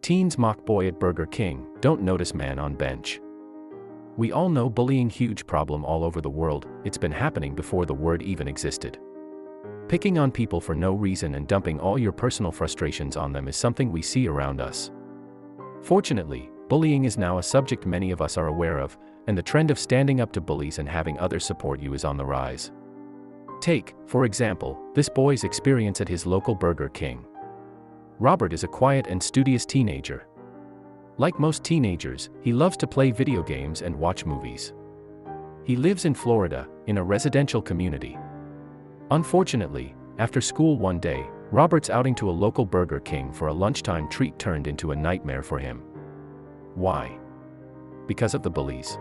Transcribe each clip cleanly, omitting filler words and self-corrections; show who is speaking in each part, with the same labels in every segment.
Speaker 1: Teens mock boy at Burger King, don't notice man on bench. We all know bullying huge problem all over the world, it's been happening before the word even existed. Picking on people for no reason and dumping all your personal frustrations on them is something we see around us. Fortunately, bullying is now a subject many of us are aware of, and the trend of standing up to bullies and having others support you is on the rise. Take, for example, this boy's experience at his local Burger King. Robert is a quiet and studious teenager. Like most teenagers, he loves to play video games and watch movies. He lives in Florida, in a residential community. Unfortunately, after school one day, Robert's outing to a local Burger King for a lunchtime treat turned into a nightmare for him. Why? Because of the bullies.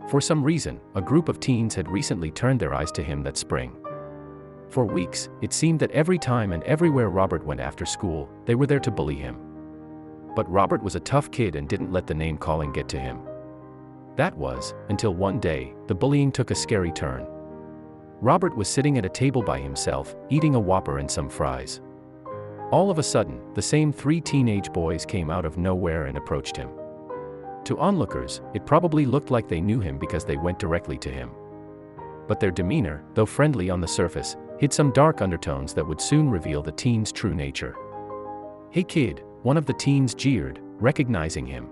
Speaker 1: For some reason, a group of teens had recently turned their eyes to him that spring. For weeks, it seemed that every time and everywhere Robert went after school, they were there to bully him. But Robert was a tough kid and didn't let the name-calling get to him. That was, until one day, the bullying took a scary turn. Robert was sitting at a table by himself, eating a Whopper and some fries. All of a sudden, the same three teenage boys came out of nowhere and approached him. To onlookers, it probably looked like they knew him because they went directly to him. But their demeanor, though friendly on the surface, hid some dark undertones that would soon reveal the teen's true nature. "Hey kid," one of the teens jeered, recognizing him.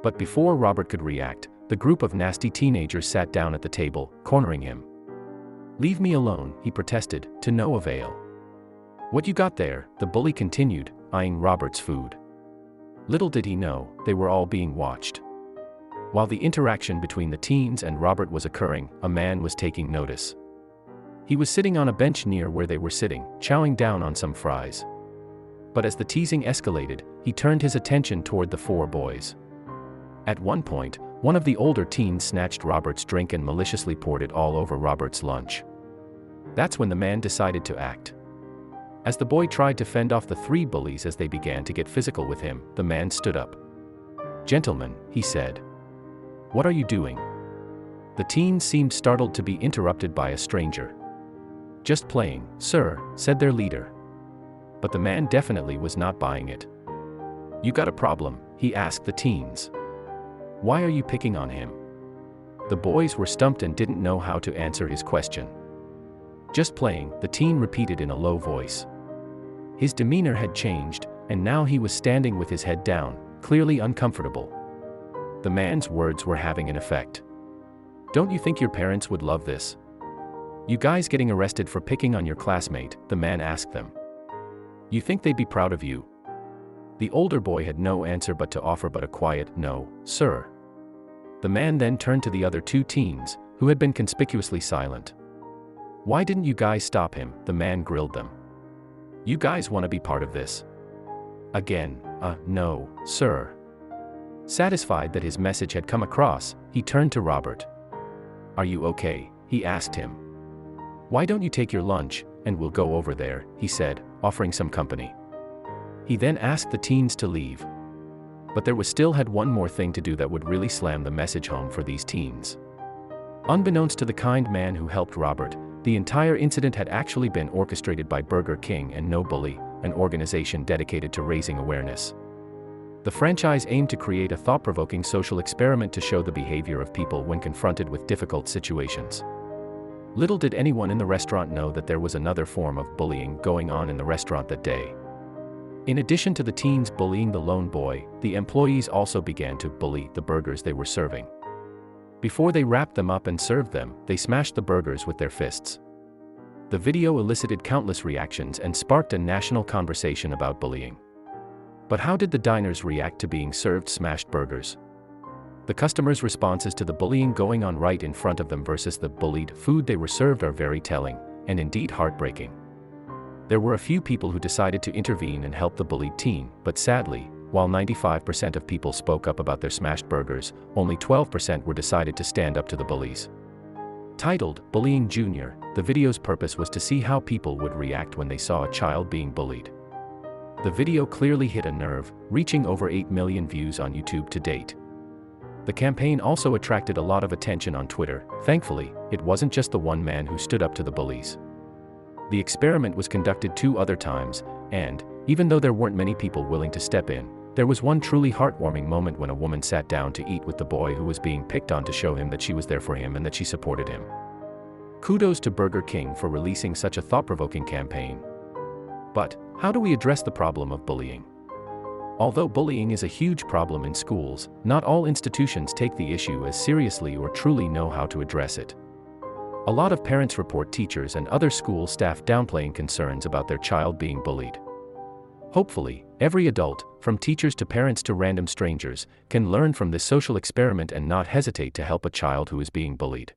Speaker 1: But before Robert could react, the group of nasty teenagers sat down at the table, cornering him. "Leave me alone," he protested, to no avail. "What you got there?" the bully continued, eyeing Robert's food. Little did he know, they were all being watched. While the interaction between the teens and Robert was occurring, a man was taking notice. He was sitting on a bench near where they were sitting, chowing down on some fries. But as the teasing escalated, he turned his attention toward the four boys. At one point, one of the older teens snatched Robert's drink and maliciously poured it all over Robert's lunch. That's when the man decided to act. As the boy tried to fend off the three bullies as they began to get physical with him, the man stood up. "Gentlemen," he said. "What are you doing?" The teens seemed startled to be interrupted by a stranger. "Just playing, sir," said their leader. But the man definitely was not buying it. "You got a problem?" he asked the teens. "Why are you picking on him?" The boys were stumped and didn't know how to answer his question. "Just playing," the teen repeated in a low voice. His demeanor had changed, and now he was standing with his head down, clearly uncomfortable. The man's words were having an effect. "Don't you think your parents would love this? You guys getting arrested for picking on your classmate?" the man asked them. "You think they'd be proud of you?" The older boy had no answer but to offer but a quiet, "No, sir." The man then turned to the other two teens, who had been conspicuously silent. "Why didn't you guys stop him?" the man grilled them. "You guys want to be part of this?" Again, "No, sir." Satisfied that his message had come across, he turned to Robert. "Are you okay?" he asked him. "Why don't you take your lunch, and we'll go over there," he said, offering some company. He then asked the teens to leave. But there was still had one more thing to do that would really slam the message home for these teens. Unbeknownst to the kind man who helped Robert, the entire incident had actually been orchestrated by Burger King and No Bully, an organization dedicated to raising awareness. The franchise aimed to create a thought-provoking social experiment to show the behavior of people when confronted with difficult situations. Little did anyone in the restaurant know that there was another form of bullying going on in the restaurant that day. In addition to the teens bullying the lone boy, the employees also began to bully the burgers they were serving. Before they wrapped them up and served them, they smashed the burgers with their fists. The video elicited countless reactions and sparked a national conversation about bullying. But how did the diners react to being served smashed burgers? The customers' responses to the bullying going on right in front of them versus the bullied food they were served are very telling, and indeed heartbreaking. There were a few people who decided to intervene and help the bullied teen, but sadly, while 95% of people spoke up about their smashed burgers, only 12% were decided to stand up to the bullies. Titled, "Bullying Junior," the video's purpose was to see how people would react when they saw a child being bullied. The video clearly hit a nerve, reaching over 8 million views on YouTube to date. The campaign also attracted a lot of attention on Twitter. Thankfully, it wasn't just the one man who stood up to the bullies. The experiment was conducted 2 other times, and, even though there weren't many people willing to step in, There was one truly heartwarming moment when a woman sat down to eat with the boy who was being picked on to show him that she was there for him and that she supported him. Kudos to Burger King for releasing such a thought-provoking campaign. But, how do we address the problem of bullying? Although bullying is a huge problem in schools, not all institutions take the issue as seriously or truly know how to address it. A lot of parents report teachers and other school staff downplaying concerns about their child being bullied. Hopefully, every adult, from teachers to parents to random strangers, can learn from this social experiment and not hesitate to help a child who is being bullied.